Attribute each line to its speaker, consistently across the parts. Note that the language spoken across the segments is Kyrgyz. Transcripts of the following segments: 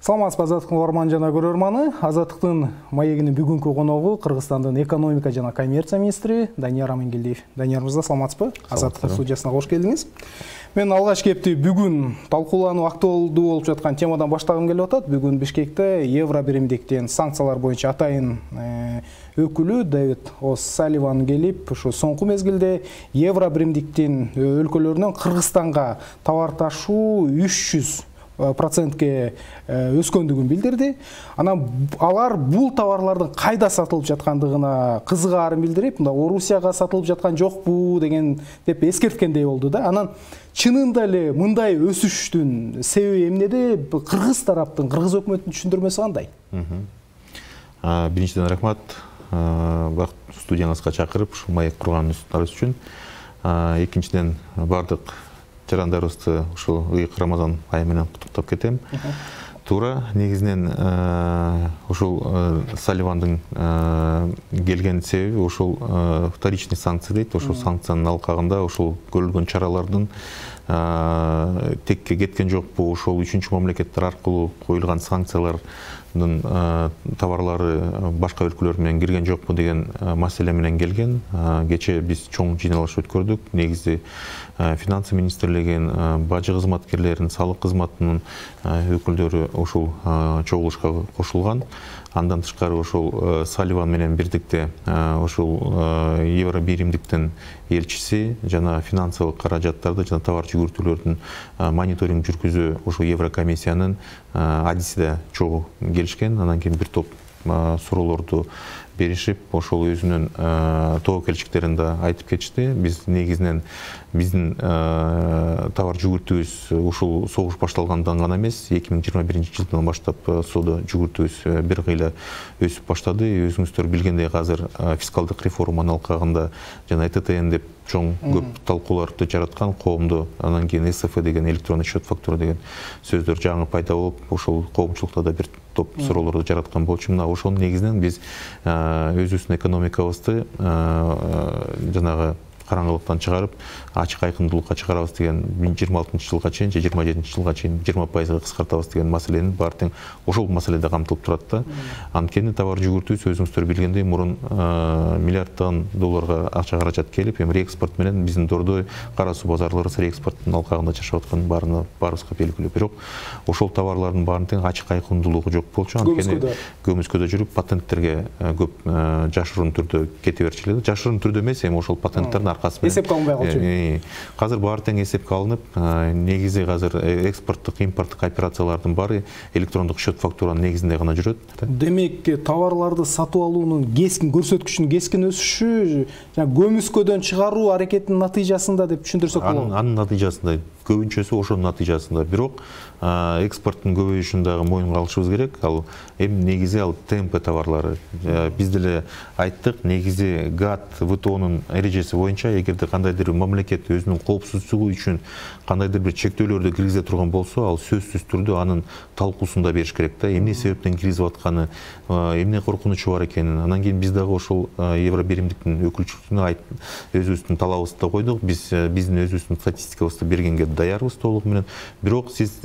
Speaker 1: Саламатсызбы Азаттыктын угарман жана көрөрманы. Азаттыктын маегинин бүгүнкү коногу Кыргызстандын экономика жана коммерция министри Данияр Амангелдиев. Данияр мырза, саламатсызбы? Азаттыктын студиясына кош келдиңиз. Мен алгач кепти бүгүн талкуулануу актуалдуу болуп жаткан темадан баштагым келип атат. Бүгүн Бишкекте евро биримдиктен санкциялар боюнча атайын өкүлү Дэвид О'Салливан келип, ушу соңку мезгилде евро биримдиктин өлкөлөрүнөн Кыргызстанга товар ташуу 300%-ке өскөндүгүн билдирди. Анан алар бул товарлардын кайда сатылып жаткандыгына кызыгаарын билдирип, мында Орусияга сатылып жаткан жокпу деген деп эскерткендей болду да. Анан чынында эле мындай өсүштүн себеби эмнеде? Кыргыз тараптын, кыргыз өкмөтүнүн түшүндүрмөсү кандай?
Speaker 2: Биринчиден рахмат студияңызга чакырып, ушул маек курганыңыз үчүн. Экинчиден бардык жарандарыбызды ушул ыйык Рамазан айы менен куттуктап кетем. Туура, негизинен ушул Салливандын келген себеби ушул вторичный санкция дейт. Ушул санкциянын алкагында ушул көрүлгөн чаралардын текке кеткен жокпу, ушул үчүнчү мамлекеттер аркылуу коюлган санкциялардын товарлары башка өлкөлөр менен кирген жокпу деген маселе менен келген. Кече биз чоң жыйналыш өткөрдүк. Негизи финансы министрлигин, бажы кызматкерлеринин, салык кызматынын өкүлдөрү ушул чогулушка кошулган. Андан тышкары ушул Салливан менен бирдикте ушул евро биримдиктин элчиси жана финансылык каражаттарды жана товар жүгүртүүлөрдүн мониторинг жүргүзүү ушул Еврокомиссиянын адисиде чогуу келишкен. Анан кийин бир топ суроолорду беришип, ошол өзүнүн тобокелчиктерин да айтып кетишти. Биз негизинен биздин товар жүгүртүүбүз ушул согуш башталгандан гана эмес, 2021 жылдан баштап соода жүгүртүүбүз бир кыйла өсүп баштады. Өзүңүздөр билгендей, азыр фискалдык реформанын алкагында жана ЭТТН деп чоң көп талкууларды жараткан, коомдо анан кийин СФ деген электронный счет фактура деген сөздөр жаңы пайда болуп, ошол коомчулукта да бир топ суроолорду жараткан болчу. Мына ошонун негизинен биз өзүбүздүн экономикабызды жанагы караңгылыктан чыгарып, ачык айкындуулукка чыгарабыз деген 26-жылга чейин, 27 жылга чейин 20%га кыскартабыз деген маселенин баары тең ошол маселеде камтылып турат да. Анткени товар жүгүртүүбүз өзүңүздөр билгендей мурун миллиарддаган долларга акча каражат келип, эми реэкспорт менен биздин дордой кара суу базарлары реэкспорттун алкагында жашап аткан баарыбызга белгилүү. Бирок ошол товарлардын баарын тең ачык айкындуулугу жок болчу. Анткени көмүскөдө жүрүп патенттерге көп жашыруун түрдө кете берчү эле. Жашыруун түрдө эмес, эми ошол патенттердин
Speaker 1: эсепке алынбай калчу.
Speaker 2: Азыр баары тең эсепке алынып, негизи азыр экспорттук, импорттук операциялардын баары электрондук счет фактуранын негизинде гана жүрөт.
Speaker 1: Демек, товарларды сатып алуунун кескин көрсөткүчүнүн кескин өсүшү, көмүскөдөн чыгаруу аракетинин натыйжасында деп түшүндүрсөк болот.
Speaker 2: Анын натыйжасында, көбүнчөсү ошонун натыйжасында. Бирок экспорттун көбөйүшүн дагы моюнга алышыбыз керек. Ал эми негизи ал ТМП товарлары. Биз деле айттык, негизи ГАТТ, ВТОнун эрежеси боюнча эгерде кандайдыр бир мамлекет өзүнүн коопсуздугу үчүн кандайдыр бир чектөөлөрдү киргизе турган болсо, ал сөзсүз түрдө анын талкуусун да бериш керек да. Эмне себептен киргизип атканы, эмне коркунучу бар экенин. Анан кийин биз дагы ошол евро биримдиктин өкүлчүлүгүнө өзүбүздүн талабыбызды койдук. Биздин өзүбүздүн статистикабызды бергенге даярбыз толук менен. Бирок сиз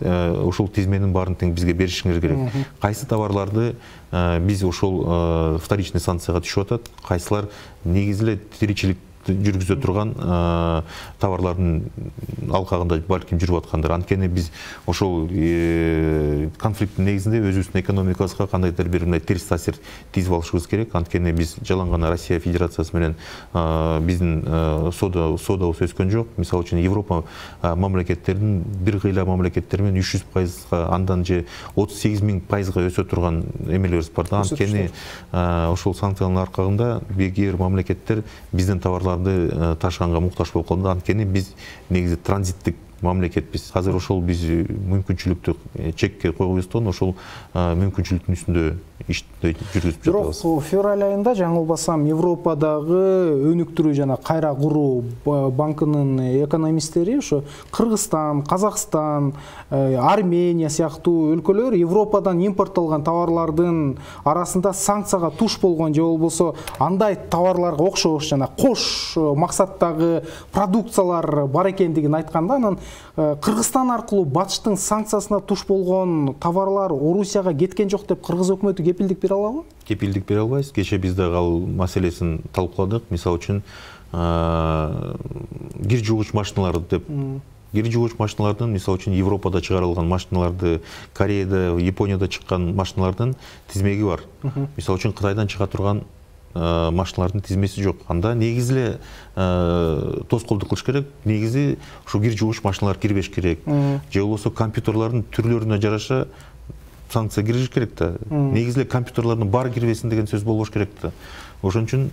Speaker 2: ушул тизменин баарын тең бизге беришиңиз керек. Кайсы товарларды биз ошол вторичный санкцияга түшүп атат, кайсылар негизи эле тиричилик жүргүзө турган товарлардын алкагында балким жүрүп аткандыр. Анткени биз ошол конфликттин негизинде өзүбүздүн экономикабызга кандайдыр бир мындай терс таасир тийгизип алышыбыз керек. Анткени биз жалаң гана Россия Федерациясы менен биздин соодабыз өскөн жок. Мисалы үчүн Европа мамлекеттеринин бир кыйла мамлекеттер менен 300%, андан же 38.000% өсө турган эмелерибиз бар да. Анткени ошол санкциянын аркагында кээ бир мамлекеттер биздин товарларды ташыганга муктаж болуп калды. Анткени биз негизи транзиттик мамлекетпиз. Азыр ошол биз мүмкүнчүлүктү чекке койгубуздан ошол мүмкүнчүлүктүн үстүндө ишти жүргүзүп жатабыз.
Speaker 1: Бирок февраль айында жаңылбасам Европадагы өнүктүрүү жана кайра куруу банкынын экономисттери ошо Кыргызстан, Казакстан, Армения сыяктуу өлкөлөр Европадан импорттолгон товарлардын арасында санкцияга туш болгон же болбосо андай товарларга окшош жана кош максаттагы продукциялар бар экендигин айтканда, анан Кыргызстан аркылуу батыштын санкциясына туш болгон товарлар Орусияга кеткен жок деп кыргыз өкмөтү кепилдик бере алабы?
Speaker 2: Кепилдик бере албайбыз. Кече биз дагы ал маселесин талкууладык. Мисалы үчүн кир жуугуч машиналарды деп кир жуугуч машиналардын, мисалы үчүн Европада чыгарылган машиналарды, Кореяда, Японияда чыккан машиналардын тизмеги бар. Мисалы үчүн Кытайдан чыга турган машиналардын тизмеси жок. Анда негизи эле тоскоолдук кылыш керек. Негизи ушу кир жуугуч машиналар кирбеш керек. Же болбосо компьютерлардын түрлөрүнө жараша санкция кириш керек да. Негизи эле компьютерлардын баары кирбесин деген сөз болбош керек да. Ошон үчүн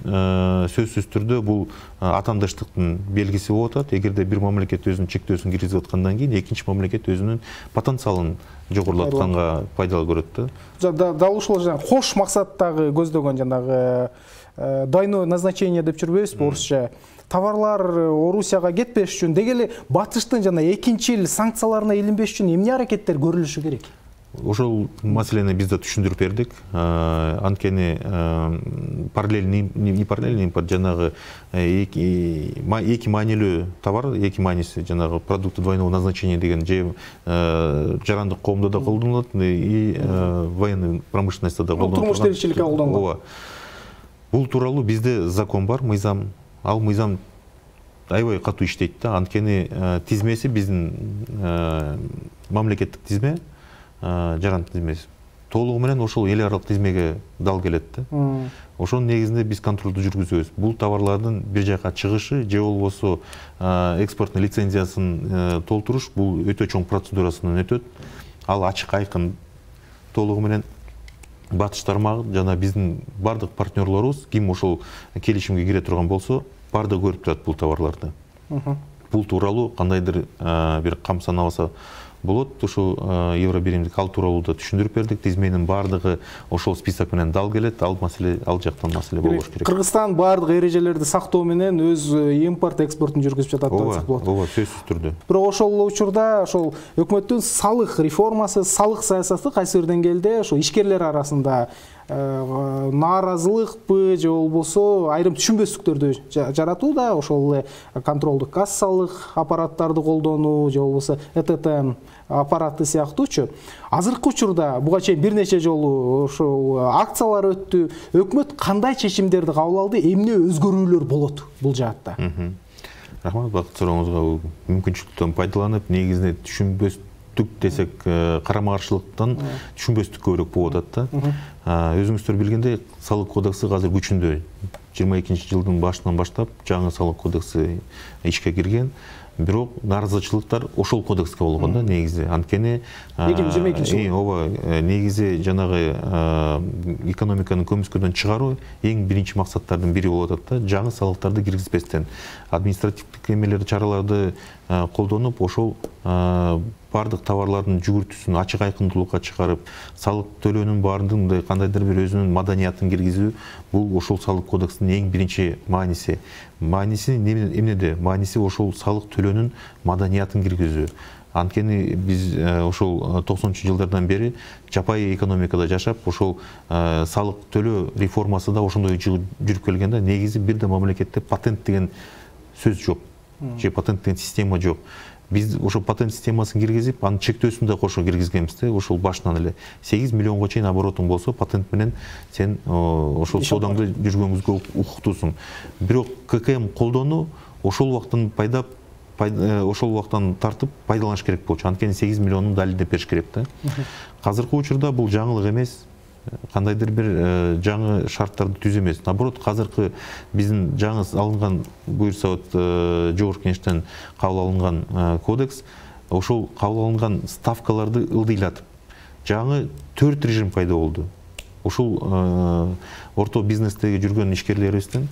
Speaker 2: сөзсүз түрдө бул атаандаштыктын белгиси болуп атат. Эгерде бир мамлекет өзүнүн чектөөсүн киргизип аткандан кийин экинчи мамлекет өзүнүн потенциалын жогорулатканга пайдалуу көрөт да.
Speaker 1: Дал ушул кош максаттагы көздөгөн жанагы двойное назначение деп жүрбөйбүзбү орусча? Товарлар Орусияга кетпеш үчүн деги эле батыштын жана экинчил санкцияларына илинбеш үчүн эмне аракеттер көрүлүшү керек?
Speaker 2: Ошол маселени биз да түшүндүрүп бердик. Анткени параллельный импорт жанагы эки маанилүү товар, эки мааниси жанагы продукты двойного назначения деген же жарандык коомдо да колдонулат и военный промышленностьта да колдонулат.
Speaker 1: Турмуш тиричиликке колдонулат.
Speaker 2: Ооба. Бул тууралуу бизде закон бар, мыйзам. Ал мыйзам аябай катуу иштейт да. Анткени тизмеси биздин мамлекеттик тизме, жарандык тизмеси толугу менен ошол эл аралык тизмеге дал келет да. Ошонун негизинде биз контролду жүргүзөбүз. Бул товарлардын бир жака чыгышы же болбосо экспорттун лицензиясын толтуруш бул өтө чоң процедурасынан өтөт. Ал ачык айкын толугу менен батыш тармагы жана биздин бардык партнерлорубуз ким ошол келишимге кире турган болсо баардыгы көрүп турат бул товарларды. Бул тууралуу кандайдыр бир кам санабаса болот. Ушул евробиримдик ал тууралуу да түшүндүрүп бердик. Тизменин баардыгы ошол список менен дал келет. Ал маселе ал жактан маселе болбош керек.
Speaker 1: Кыргызстан баардык эрежелерди сактоо менен өз импорт экспортун жүргүзүп жатат деп айтсак болот.
Speaker 2: Ооба, сөзсүз түрдө.
Speaker 1: Бирок ошол учурда ошол өкмөттүн салык реформасы, салык саясаты кайсы бир деңгээлде ошо ишкерлер арасында нааразылыкпы же болбосо айрым түшүнбөстүктөрдү жаратууда. Ошол эле контролдук кассалык аппараттарды колдонуу же болбосо ЭТТ аппараты сыяктуучу. Азыркы учурда буга чейин бир нече жолу ошол акциялар өттү. Өкмөт кандай чечимдерди кабыл алды? Эмне өзгөрүүлөр болот бул жаатта?
Speaker 2: Рахмат, бакыт сурооңузга мүмкүнчүлүктөн пайдаланып, негизинде түшүнбөстүк десек, карама каршылыктан түшүнбөстүк көбүрөөк болуп атат да. Өзүңүздөр билгендей, салык кодекси азыр күчүндө. 22-жылдын башынан баштап жаңы салык кодекси ишке кирген. Бирок нааразычылыктар ошол кодекске болгон да негизи. Анткени
Speaker 1: 2022
Speaker 2: ооба, негизи жанагы экономиканы көмүскөдөн чыгаруу эң биринчи максаттардын бири болуп атат да. Жаңы салыктарды киргизбестен административдик эмелерди, чараларды колдонуп, ошол бардык товарлардын жүгүртүүсүн ачык айкындуулукка чыгарып, салык төлөөнүн баардыгында кандайдыр бир өзүнүн маданиятын киргизүү бул ошол салык кодексинин эң биринчи мааниси. Мааниси эмнеде? Мааниси ошол салык төлөөнүн маданиятын киргизүү. Анткени биз ошол 90-жылдардан бери жапай экономикада жашап, ошол салык төлөө реформасы да ошондой жүрүп келген да. Негизи бир да мамлекетте патент деген сөз жок. Же патент деген система жок. Биз ошол патент системасын киргизип, анын чектөөсүн да кошо киргизгенбиз да. Ошол башынан эле 8 миллионго чейин оборотуң болсо, патент менен сен ошол соодаңды жүргөнгүзгө укуктуусуң. Бирок ККМ колдонуу ошол убактан ошол убактан тартып пайдаланыш керек болчу. Анткени 8 миллионун далилдеп бериш керек да. Азыркы учурда бул жаңылык эмес. Кандайдыр бир жаңы шарттарды түзүү эмес. Наоборот, азыркы биздин жаңы алынган буюрса жогорку кеңештен кабыл алынган кодекс ошол кабыл алынган ставкаларды ылдыйлатып, жаңы 4 режим пайда болду. Ошол орто бизнестеги жүргөн ишкерлерибиздин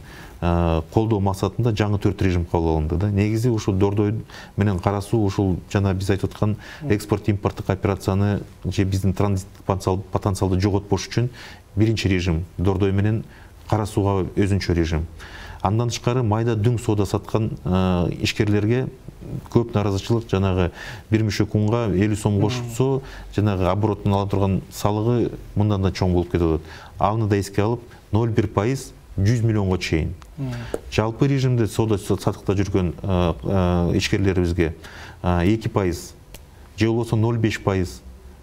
Speaker 2: колдоо максатында жаңы 4 режим кабыл алынды да. Негизи ушул дордой менен карасуу, ушул жана биз айтып аткан экспорт импорттук операцияны же биздин транзиттик потенциалды жоготпош үчүн биринчи режим дордой менен карасууга өзүнчө режим. Андан тышкары майда дүң соода саткан ишкерлерге көп нааразычылык, жанагы бир мүшө кунга 50 сом кошулса, жанагы обороттун ала турган салыгы мындан да чоң болуп кетип атат. Аны да эске алып 0,1% 100 миллионго чейин. Жалпы режимде соода сатыкта жүргөн ишкерлерибизге 2%, же болбосо 0,5%.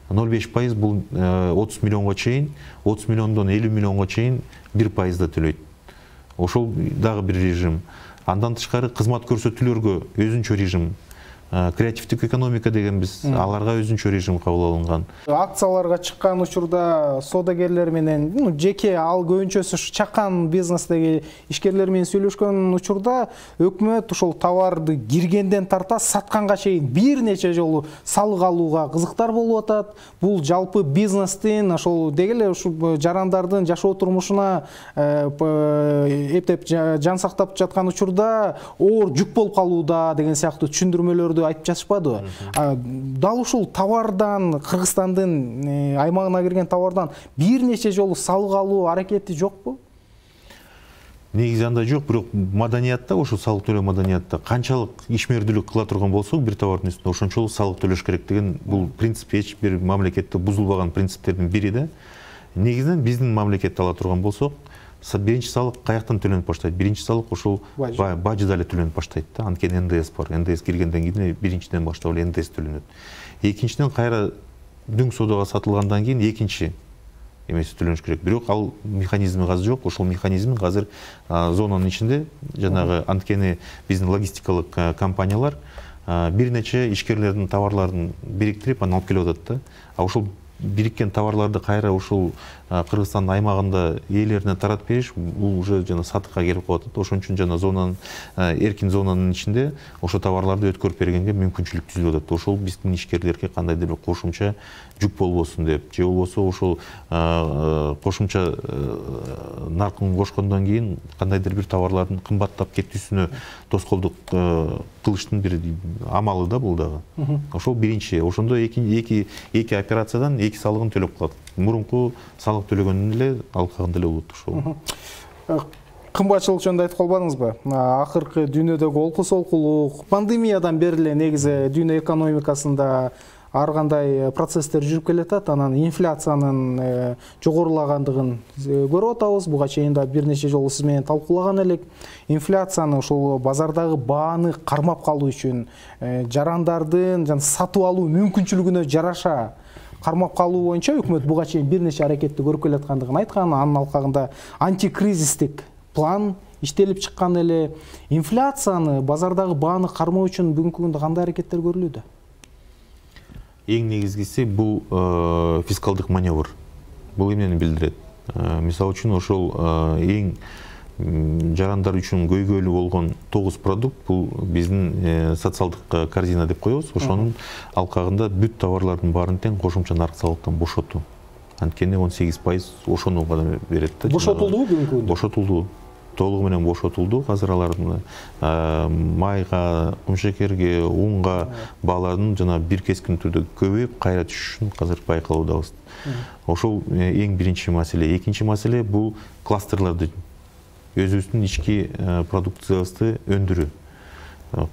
Speaker 2: 0,5% бул 30 миллионго чейин, 30 миллиондон 50 миллионго чейин 1% да төлөйт. Ошол дагы бир режим. Андан тышкары кызмат көрсөтүүлөргө өзүнчө режим. Креативдик экономика деген биз аларга өзүнчө режим кабыл алынган.
Speaker 1: Акцияларга чыккан учурда содагерлер менен, жеке ал көбүнчөсү чакан бизнестеги ишкерлер менен сүйлөшкөн учурда өкмөт ушул товарды киргенден тарта сатканга чейин бир нече жолу салык алууга кызыктар болуп атат. Бул жалпы бизнестин ошол дегеле ушул жарандардын жашоо турмушуна эптеп жан сактап жаткан учурда оор жүк болуп калууда деген сыяктуу түшүндүрмөлөрдү айтып жатышпадыбы? Дал ушул товардан, Кыргызстандын аймагына кирген товардан бир нече жолу салык алуу аракети жокпу?
Speaker 2: Негизи андай жок, бирок маданиятта, ошол салык төлөө маданиятта канчалык ишмердүүлүк кыла турган болсок бир товардын үстүнө ошончолук салык төлөш керек деген бул принцип эч бир мамлекетте бузулбаган принциптердин бири да. Негизинен биздин мамлекетте ала турган болсок, биринчи салык каяктан төлөнүп баштайт? Биринчи салык ошол бажыда эле төлөнүп баштайт да. Анткени НДС бар. НДС киргенден кийин биринчиден баштап эле НДС төлөнөт. Экинчиден кайра дүң соодага сатылгандан кийин экинчи эмеси төлөнүш керек. Бирок ал механизми азыр жок. Ошол механизм азыр зонанын ичинде жанагы анткени биздин логистикалык компаниялар бир нече ишкерлердин товарларын бириктирип анан алып келип атат да. А ошол бириккен товарларды кайра ушул Кыргызстандын аймагында ээлерине таратып бериш бул уже жана сатыкка келип калып атат. Ошон үчүн жана зонанын эркин зонанын ичинде ошо товарларды өткөрүп бергенге мүмкүнчүлүк түзүлүп атат. Ошол биздин ишкерлерге кандайдыр бир кошумча жүк болбосун деп, же болбосо ошол кошумча наркын кошкондон кийин кандайдыр бир товарлардын кымбаттап кетүүсүнө тоскоолдук кылыштын бир амалы да бул дагы. Ошол биринчи. Ошондо эки операциядан эки салыгын төлөп калат. Мурунку салык төлөгөндөн эле алкагында эле болот ошол.
Speaker 1: Кымбатчылык жөнүндө айтып калбадыңызбы? Акыркы дүйнөдөгү олку-солкулук, пандемиядан бери эле негизи дүйнө экономикасында ар кандай процесстер жүрүп келатат, анан инфляциянын жогорулагандыгын көрүп атабыз. Буга чейин да бир нече жолу сиз менен талкуулаган элек. Инфляцияны ушул базардагы бааны кармап калуу үчүн жарандардын сатып алуу мүмкүнчүлүгүнө жараша кармап калуу боюнча өкмөт буга чейин бир нече аракетти көрүп келаткандыгын айткан. Анын алкагында антикризистик план иштелип чыккан эле. Инфляцияны базардагы бааны кармоо үчүн бүгүнкү күндө кандай аракеттер көрүлүүдө?
Speaker 2: Эң негизгиси бул фискалдык маневр. Бул эмнени билдирет? Мисалы үчүн ошол эң жарандар үчүн көйгөйлүү болгон 9 продукт бул биздин социалдык корзина деп коебуз. Ошонун алкагында бүт товарлардын баарын тең кошумча нарк салыктан бошотуу. Анткени 18% ошону гана берет да.
Speaker 1: Бошотулдубу бүгүнкү күндө?
Speaker 2: Бошотулду. Толугу менен бошотулду. Азыр алардын майга, кумшекерге, унга баалардын жана бир кескин түрдө көбөйүп кайра түшүшүн азыр байкалуудабыз. Ошол эң биринчи маселе. Экинчи маселе бул кластерларды өзүбүздүн ички продукциябызды өндүрүү.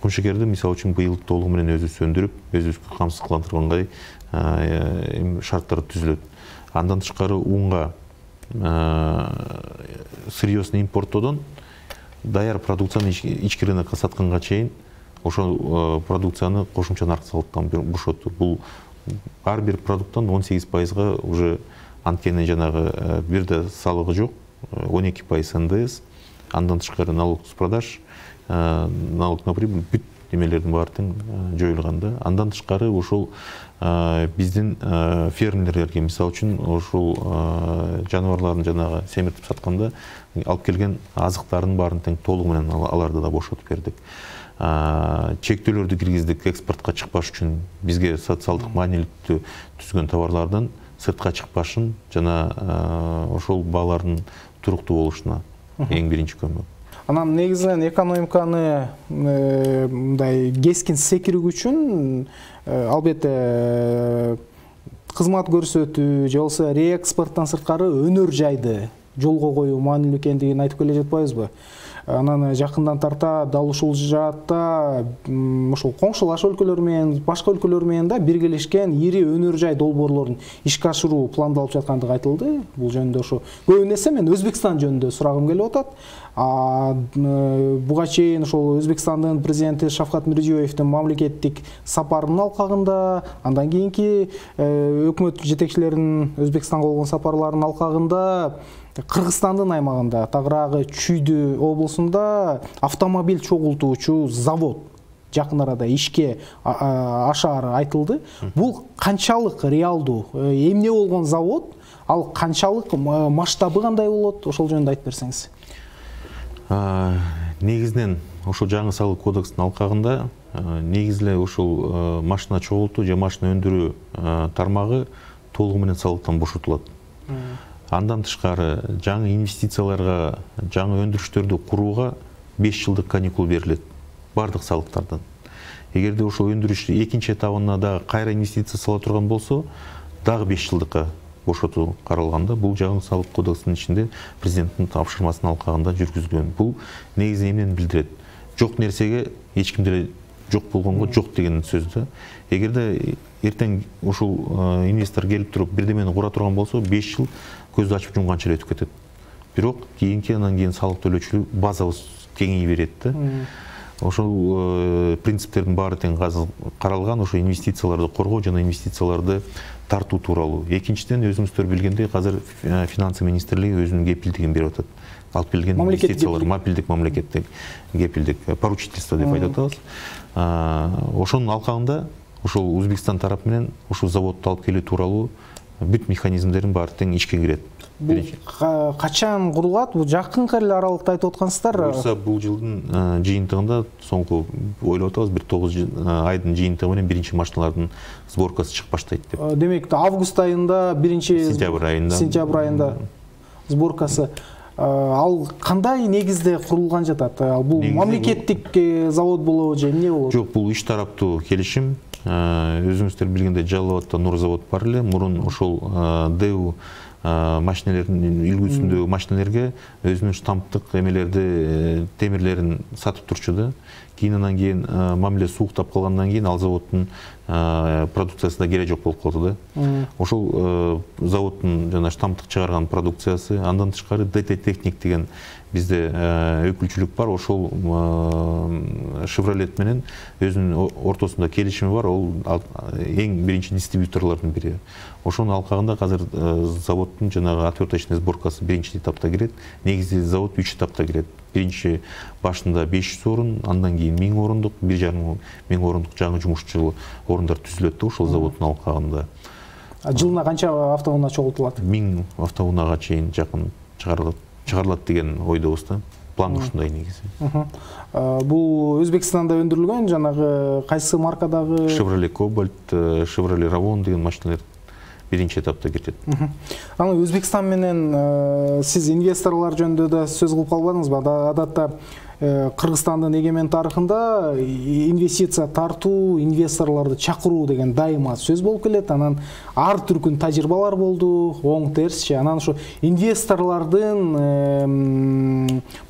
Speaker 2: Кумшекерди мисалы үчүн быйыл толугу менен өзүбүз өндүрүп, өзүбүзгө камсыздандыргандай шарттар түзүлөт. Андан тышкары унга сырьёсын импорттоодон даяр продукцияны ички рынокко сатканга чейин ошол продукцияны кошумча нарк салыктан бошотуу. Бул ар бир продукттан 18%га уже анткени жанагы бирде салыгы жок, 12% НДС, андан тышкары налог с продаж, налог на прибыль бүт немелердин баары тең жоюлган да. Андан тышкары ошол биздин фермерлерге мисалы үчүн ошол жаныбарларын жанагы семиртип сатканда алып келген азыктардын баарын тең толугу менен аларды да бошотуп бердик. Чектөөлөрдү киргиздик экспортко чыкпаш үчүн бизге социалдык мааниликтүү түзгөн товарлардын сыртка чыкпашын жана ошол баалардын туруктуу болушуна эң биринчи көмөк.
Speaker 1: Анан негизинен экономиканы мындай кескин секирүү үчүн албетте кызмат көрсөтүү же болбосо реэкспорттон сырткары өнөр жайды жолго коюу маанилүү экендигин айтып келе жатпайбызбы? Анан жакындан тарта дал ушул жаатта ошол коңшулаш өлкөлөр менен, башка өлкөлөр менен да биргелешкен ири өнөр жай долбоорлорун ишке ашыруу пландалып жаткандыгы айтылды. Бул жөнүндө ошо көбүн эсе мен Өзбекстан жөнүндө сурагым келип атат. Буга чейин ошол Өзбекстандын президенти Шавкат Мирзиёевдин мамлекеттик сапарынын алкагында, андан кийинки өкмөт жетекчилеринин Өзбекстанга болгон сапарларынын алкагында Кыргызстандын аймагында, тагыраагы Чүйдү облусунда автомобиль чогултуучу завод жакын арада ишке ашаары айтылды. Бул канчалык реалдуу, эмне болгон завод, ал канчалык масштабы кандай болот? Ошол жөнүндө айтып берсеңиз.
Speaker 2: Негизинен ошол жаңы салык кодекстин алкагында негизиле ошол машина чогултуу же машина өндүрүү тармагы толугу менен салыктан бошотулат. Андан тышкары жаңы инвестицияларга, жаңы өндүрүштөрдү курууга 5 жылдык каникул берилет бардык салыктардан. Эгерде ошол өндүрүш экинчи этабына дагы кайра инвестиция сала турган болсо, дагы 5 жылдыкка бошотуу каралганда, бул жаңы салык кодексинин ичинде президенттин тапшырмасынын алкагында жүргүзүлгөн. Бул негизи эмнени билдирет? Жок нерсеге эч ким деле жок болгонго жок деген сөз да. Эгерде эртең ушул инвестор келип туруп бирдемени кура турган болсо, 5 жыл көздү ачып жумганча эле өтүп кетет. Бирок андан кийин салык төлөөчүлүк базабыз кеңейе берет да. Ошол принциптердин баары тең каралган, ошо инвестицияларды коргоо жана инвестицияларды тартуу тууралуу. Экинчиден, өзүңүздөр билгендей, азыр финансы министрлиги өзүнүн кепилдигин берип атат. Алып келген инвестициялар, мамлекеттик кепилдик, поручительство деп айтып атабыз. Ошонун алкагында ошол Өзбекстан тарап менен ушул заводду алып келүү тууралуу бүт механизмдердин баары тең ишке кирет.
Speaker 1: Качан курулат? Бул жакынкы эле аралыкта айтып аткансыздар.
Speaker 2: Буюрса, бул жылдын жыйынтыгында, соңку ойлоп атабыз, бир 9 айдын жыйынтыгы менен биринчи машиналардын сборкасы чыгып баштайт деп.
Speaker 1: Демек, август айында, сентябрь айында сборкасы. Ал кандай негизде курулган жатат? Бул мамлекеттик завод болобу же эмне болот?
Speaker 2: Жок, бул үч тараптуу келишим. Өзүңүздөр билгендей, Жалал абадта Нур завод бар эле. Мурун ошол ДЭУ машинелердин үлгүсүндөгү машинелерге өзүнүн штамптык эмелерди, темирлерин сатып турчу да. Андан кийин мамиле сууктап калгандан кийин ал заводдун продукциясына кереги жок болуп калды да. Ошол заводдун жана штамптык чыгарган продукциясы, андан тышкары ДТ Техник деген бизде өкүлчүлүк бар. Ошол Шевролет менен өзүнүн ортосунда келишими бар. Ол эң биринчи дистрибьюторлордун бири. Ошонун алкагында азыр заводдун жанагы отверточный сборкасы биринчи этапта кирет. Негизи завод 3 этапта кирет. Биринчи башында 500 орун, андан кийин 1000 орундук, 1,5 миң орундук жаңы жумушчу орундар түзүлөт да ошол заводдун алкагында.
Speaker 1: Жылына канча автоунаа чогултулат?
Speaker 2: 1000 автоунаага чейин жакын чыгарылат деген ойдобуз да. План ушундай негизи.
Speaker 1: Бул Өзбекстанда өндүрүлгөн жанагы кайсы маркадагы?
Speaker 2: Chevrolet Cobalt, Chevrolet Ravon деген машиналар биринчи этапта кетет.
Speaker 1: Аны Өзбекстан менен сиз инвесторлор жөнүндө да сөз кылып калбадыңызбы? Адатта Кыргызстандын эгемен тарыхында инвестиция тартуу, инвесторлорду чакыруу деген дайыма сөз болуп келет. Анан ар түркүн тажрыйбалар болду, оң терсчи. Анан ошо инвесторлордун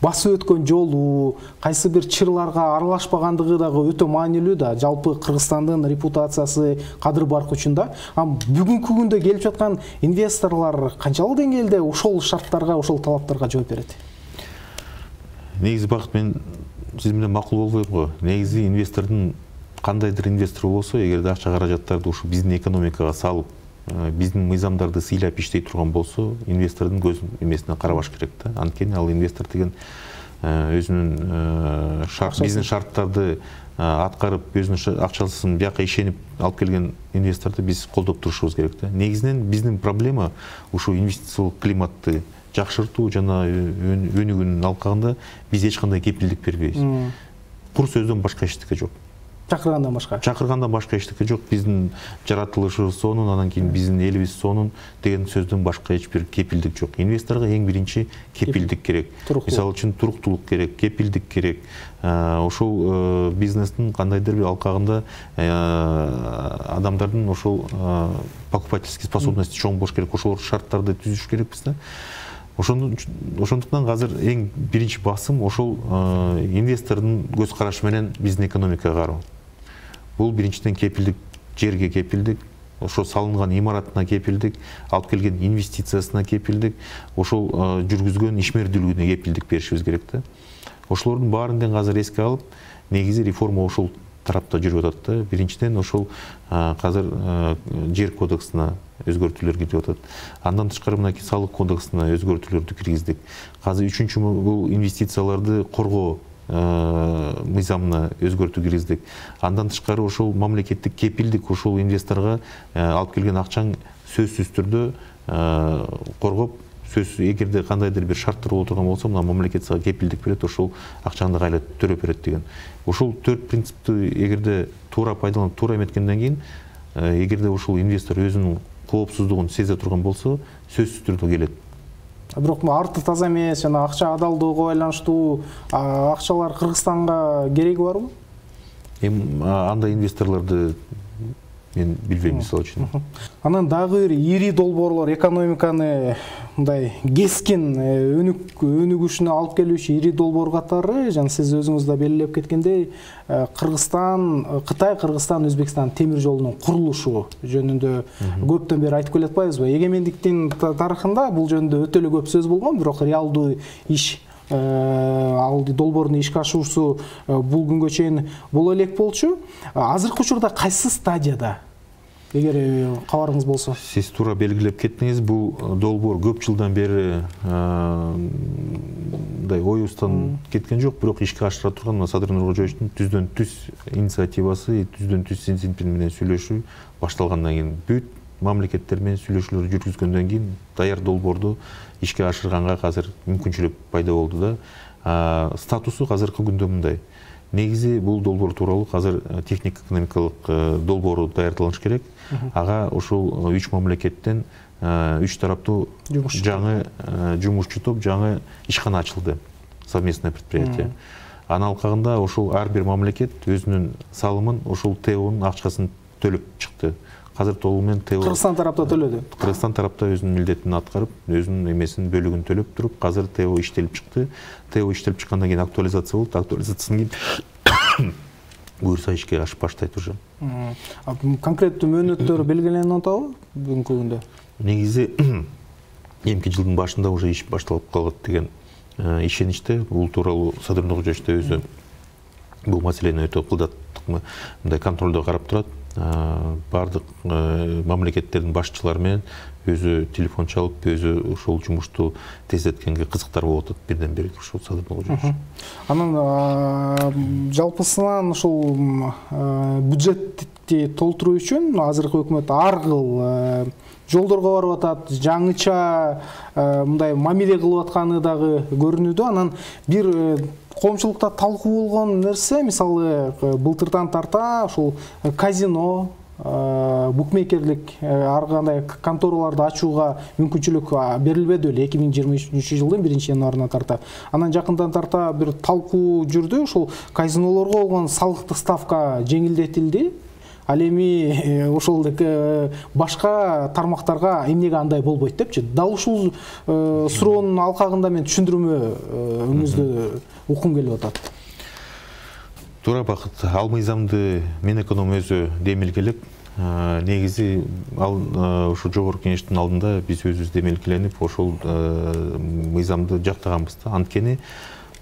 Speaker 1: басып өткөн жолу, кайсы бир чырларга аралашпагандыгы дагы өтө маанилүү да. Жалпы Кыргызстандын репутациясы, кадыр баркы үчүн да. Бүгүнкү күндө келип жаткан инвесторлор канчалык деңгээлде ошол шарттарга, ошол талаптарга жооп берет?
Speaker 2: Негизи бакыт, мен сиз менен макул болбойм го. Негизи инвестордун, кандайдыр инвестор болсо, эгерде акча каражаттарды ушу биздин экономикага салып, биздин мыйзамдарды сыйлап иштей турган болсо, инвестордун көз эмесине карабаш керек да. Анткени ал инвестор деген өзүнүн бизнес шарттарды аткарып, өзүнүн акчасын бияка ишенип алып келген инвесторду биз колдоп турушубуз керек да. Негизинен биздин проблема ушу инвестициялык климатты жакшыртуу жана өнүгүүнүн алкагында биз эч кандай кепилдик бербейбиз. Кур сөздөн башка эчтеке жок.
Speaker 1: Чакыргандан башка.
Speaker 2: Чакыргандан башка эчтеке жок. Биздин жаратылышыбыз сонун, анан кийин биздин элибиз сонун деген сөздөн башка эч бир кепилдик жок. Инвесторго эң биринчи кепилдик керек. Мисалы үчүн туруктуулук керек, кепилдик керек. Ошол бизнестин кандайдыр бир алкагында адамдардын ошол покупательский способности чоң болуш керек. Ошол шарттарды түзүш керекпиз да. Ошондуктан азыр эң биринчи басым ошол инвестордун көз карашы менен биздин экономикага кароо. Бул биринчиден кепилдик, жерге кепилдик, ошо салынган имаратына кепилдик, алып келген инвестициясына кепилдик, ошол жүргүзгөн ишмердүүлүгүнө кепилдик беришибиз керек да. Ошолордун баарын азыр эске алып, негизи реформа ошол тарапта жүрүп атат да. Биринчиден ошол азыр жер кодексине өзгөртүүлөр кетип атат. Андан тышкары мынакей салык кодексине өзгөртүүлөрдү киргиздик. Азыр үчүнчү бул инвестицияларды коргоо мыйзамына өзгөртүү киргиздик. Андан тышкары ошол мамлекеттик кепилдик ошол инвесторго алып келген акчаң сөзсүз түрдө коргоп, эгерде кандайдыр бир шарттар боло турган болсо, мына мамлекет сага кепилдик берет, ошол акчаңды кайра төрөп берет деген. Ошол 4 принципти эгерде туура пайдаланып, туура эметкенден кийин, эгерде ошол инвестор өзүнүн коопсуздугун сезе турган болсо, сөзсүз түрдө келет.
Speaker 1: Бирок арты таза эмес, жана акча адалдыгына байланыштуу акчалар Кыргызстанга кереги барбы?
Speaker 2: Андай инвесторлорду мен билбейм, мисалы үчүн.
Speaker 1: Анан дагы ири долбоорлор экономиканы мындай кескин өнүгүшүнө алып келүүчү ири долбоор катары, жана сиз өзүңүз да белгилеп кеткендей, Кытай, Кыргызстан, Өзбекстан темир жолунун курулушу жөнүндө көптөн бери айтып келе атпайбызбы? Эгемендиктин тарыхында бул жөнүндө өтө эле көп сөз болгон, бирок реалдуу иш ал долбоордун ишке ашуусу бул күнгө чейин боло элек болчу. Азыркы учурда кайсы стадияда? Эгер кабарыңыз болсо.
Speaker 2: Сиз туура белгилеп кеттиңиз, бул долбоор көп жылдан бери мындай оюбуздан кеткен жок, бирок ишке ашыра турган Садыр Нуркожоевичтин түздөн түз инициативасы, түздөн түз Си Цзиньпин менен сүйлөшүү башталгандан кийин, бүт мамлекеттер менен сүйлөшүүлөр жүргүзгөндөн кийин даяр долбоорду ишке ашырганга азыр мүмкүнчүлүк пайда болду да. Статусу азыркы күндө мындай. Негизи бул долбоор тууралуу азыр техник-экономикалык долбоору даярдалыш керек. Ага ошол 3 мамлекеттен 3 тараптуу жаңы жумушчу топ, жаңы ишкана ачылды. Совместное предприятие. Анын алкагында ошол ар бир мамлекет өзүнүн салымын, ошол ТЭОнун акчасын төлөп чыкты. Азыр толугу менен ТЭО
Speaker 1: Кыргызстан тарапта төлөдү. Кыргызстан
Speaker 2: тарапта өзүнүн милдетин аткарып, өзүнүн эмесин бөлүгүн төлөп туруп, азыр ТЭО иштелип чыкты. ТЭО иштелип чыккандан кийин актуализация болду. Актуализациядан кийин буюрса ишке ашып баштайт уже.
Speaker 1: Конкреттүү мөөнөттөрү белгиленип атабы бүгүнкү күндө?
Speaker 2: Негизи эмки жылдын башында уже иш башталып калат деген ишеничте. Бул тууралуу Садыр Нуркожоевич өзү бул маселени өтө кылдаттык мындай контролдо карап турат. Бардык мамлекеттердин башчылары менен өзү телефон чалып, өзү ошол жумушту тездеткенге кызыктар болуп атат бирден бир ошол Садыр Нуркожоевич.
Speaker 1: Анан жалпысынан ошол бюджетти толтуруу үчүн азыркы өкмөт ар кыл жолдорго барып атат, жаңыча мындай мамиле кылып атканы дагы көрүнүүдө. Анан бир коомчулукта талкуу болгон нерсе, мисалы былтырдан тарта ошол казино, букмекерлик ар кандай контораларды ачууга мүмкүнчүлүк берилбеди эле 2023 жылдын 1-январына тарта. Анан жакындан тарта бир талкуу жүрдү, ошол казинолорго болгон салыктык ставка жеңилдетилди. Ал эми ошол башка тармактарга эмнеге андай болбойт депчи. Дал ушул суроонун алкагында мен түшүндүрмөңүздү уккум келип атат.
Speaker 2: Туура бакыт, ал мыйзамды Менэконом өзү демилгелеп, негизи ал ошо жогорку кеңештин алдында биз өзүбүз демилгеленип, ошол мыйзамды жактаганбыз да. Анткени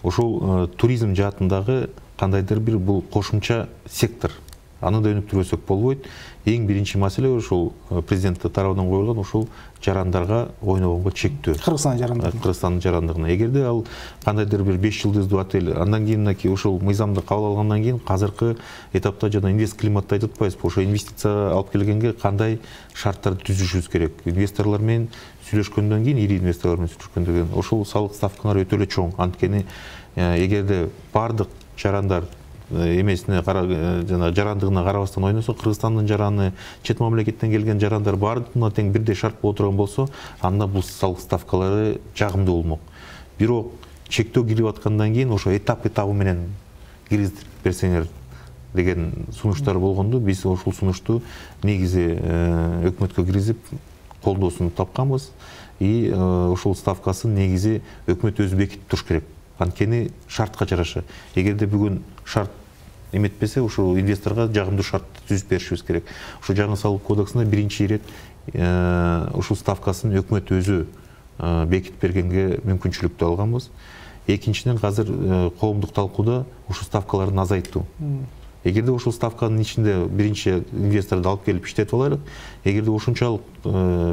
Speaker 2: ошол туризм жаатындагы кандайдыр бир бул кошумча сектор. Аны да өнүктүрбөсөк болбойт. Эң биринчи маселе ошол президент тарабынан коюлган ошол жарандарга ойногонго чектөө. Кыргызстандын жарандыгына. Эгерде ал кандайдыр бир 5 жылдыздуу отель, андан кийин ошол мыйзамды кабыл алгандан кийин азыркы этапта жана инвест климатты айтып атпайбызбы? Ошо инвестиция алып келгенге кандай шарттарды түзүшүбүз керек? Инвесторлор менен сүйлөшкөндөн кийин, ири инвесторлор менен сүйлөшкөндөн кийин ошол салык ставкалары өтө эле чоң. Анткени эгерде бардык жарандар эмесине жана жарандыгына карабастан ойносо, Кыргызстандын жараны, чет мамлекеттен келген жарандар бардыгына тең бирдей шарт боло турган болсо, анда бул салык ставкалары жагымдуу болмок. Бирок чектөө кирип аткандан кийин ошо этап менен киргизип берсеңер деген сунуштар болгонду. Биз ошол сунушту негизи өкмөткө киргизип, колдоосун тапканбыз. И ушул ставкасын негизи өкмөт өзү бекитип туруш керек. Анткени шартка жараша. Эгерде бүгүн шарт эметпесе, ушул инвесторго жагымдуу шарт түзүп беришибиз керек. Ушул жаңы салык кодексинде биринчи ирет ушул ставкасын өкмөт өзү бекитип бергенге мүмкүнчүлүктү алганбыз. Экинчиден, азыр коомдук талкууда ушул ставкаларды азайтуу. Эгерде ушул ставканын ичинде биринчи инвесторду алып келип иштетип алайлык, эгерде ушунчалык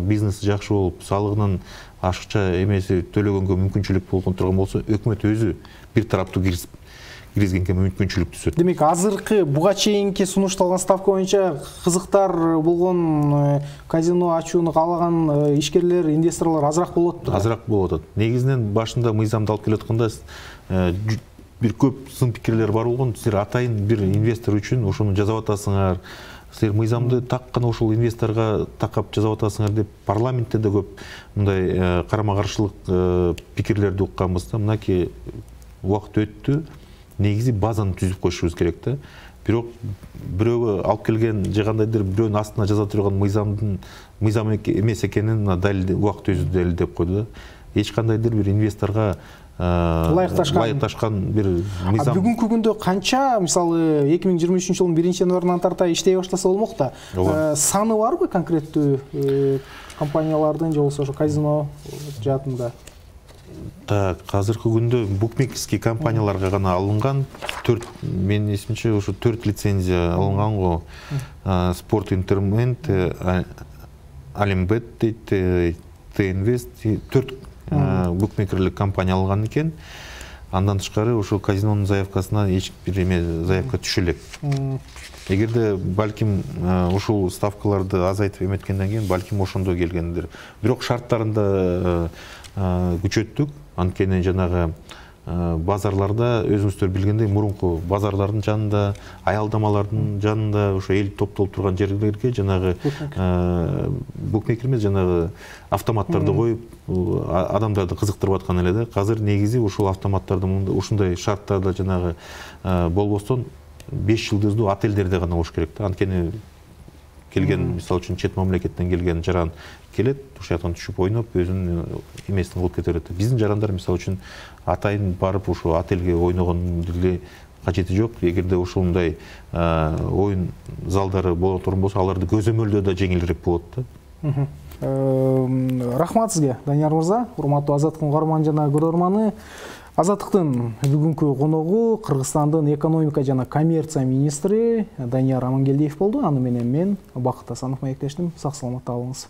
Speaker 2: бизнеси жакшы болуп, салыгынын ашыкча эмеси төлөгөнгө мүмкүнчүлүк болгон турган болсо, өкмөт өзү бир тараптуу киргизгенге мүмкүнчүлүк түзөт.
Speaker 1: Демек, азыркы буга чейинки сунушталган ставка боюнча кызыктар болгон казино ачууну каалаган ишкерлер, инвесторлор азыраак болот.
Speaker 2: Азыраак болуп атат. Негизинен башында мыйзамды алып келатканда бир көп сын пикирлер бар болгон. Силер атайын бир инвестор үчүн ошону жазап атасыңар. Силер мыйзамды так гана ошол инвесторго такап жазап атасыңар деп парламентте да көп мындай карама-каршылык пикирлерди укканбыз да. Мынакей убакыт өттү. Негизи базаны түзүп коюшубуз керек да. Бирок бирөөгө алып келген же кандайдыр бирөөнүн астына жаза турган мыйзам эмес экенин убакыт өзү далилдеп койду да. Эч кандайдыр бир инвесторго ылайыкташкан бир мыйзам.
Speaker 1: Бүгүнкү күндө канча, мисалы 2023 жылдын 1-январынан тарта иштей баштаса болмок да. Саны барбы конкреттүү компаниялардын же болбосо казино жаатында?
Speaker 2: Так, азыркы күндө букмекерский компанияларга гана алынган 4, менин эсимче ушу 4 лицензия алынган го. Спорт Интермент, Алимбет дейт, Т-инвест 4 букмекерлик компания алган экен. Андан тышкары ошол казинонун заявкасына эч бир эме заявка түшө элек. Эгерде балким ушул ставкаларды азайтып эметкенден кийин балким ошондо келгендир. Бирок шарттарында күчөттүк. Анткени жанагы базарларда өзүңүздөр билгендей мурунку базарлардын жанында, аялдамалардын жанында, ошо эл топтолуп турган жерлерге жанагы букмекер эмес, жанагы автоматтарды коюп, адамдарды кызыктырып аткан эле да. Азыр негизи ушул автоматтарды ушундай шарттарда жанагы болбостон 5 жылдыздуу отелдерде гана болуш керек да. Анткени келген, мисалы үчүн чет мамлекеттен келген жаран келет, ошол жактан түшүп ойноп, өзүнүн эмесин кылып кете берет. Биздин жарандар мисалы үчүн атайын барып ушул отелге ойногон деле кажети жок. Эгерде ушундай оюн залдары боло турган болсо, аларды көзөмөлдөө да жеңилирээк болот да.
Speaker 1: Рахмат сизге, Данияр мырза. Урматтуу Азаттыктын угарман жана көрөрманы. Азаттыктын бүгүнкү коногу Кыргызстандын экономика жана коммерция министри Данияр Амангелдиев болду. Аны менен мен Бакыт Асанов маектештим. Сак саламатта болуңуз.